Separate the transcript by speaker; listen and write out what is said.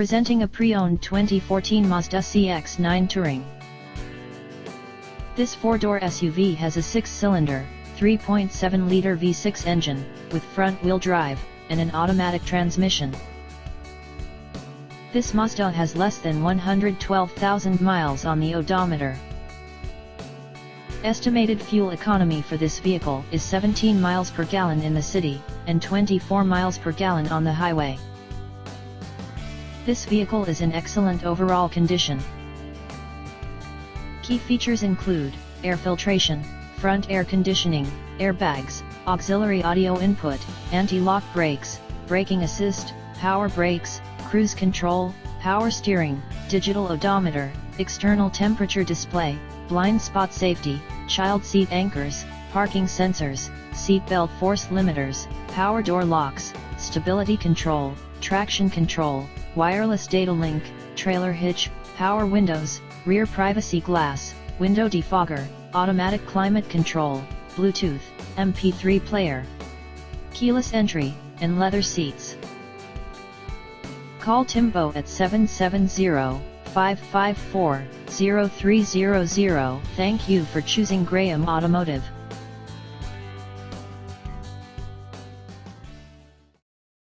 Speaker 1: Presenting a pre-owned 2014 Mazda CX-9 Touring. This four-door SUV has a six-cylinder, 3.7-liter V6 engine, with front-wheel drive, and an automatic transmission. This Mazda has less than 112,000 miles on the odometer. Estimated fuel economy for this vehicle is 17 miles per gallon in the city, and 24 miles per gallon on the highway. This vehicle is in excellent overall condition. Key features include air filtration, front air conditioning, airbags, auxiliary audio input, anti-lock brakes, braking assist, power brakes, cruise control, power steering, digital odometer, external temperature display, blind spot safety, child seat anchors, parking sensors, seat belt force limiters, power door locks, stability control, traction control, wireless data link, trailer hitch, power windows, rear privacy glass, window defogger, automatic climate control, Bluetooth, MP3 player, keyless entry, and leather seats. Call Timbo at 770-554-0300. Thank you for choosing Graham Automotive.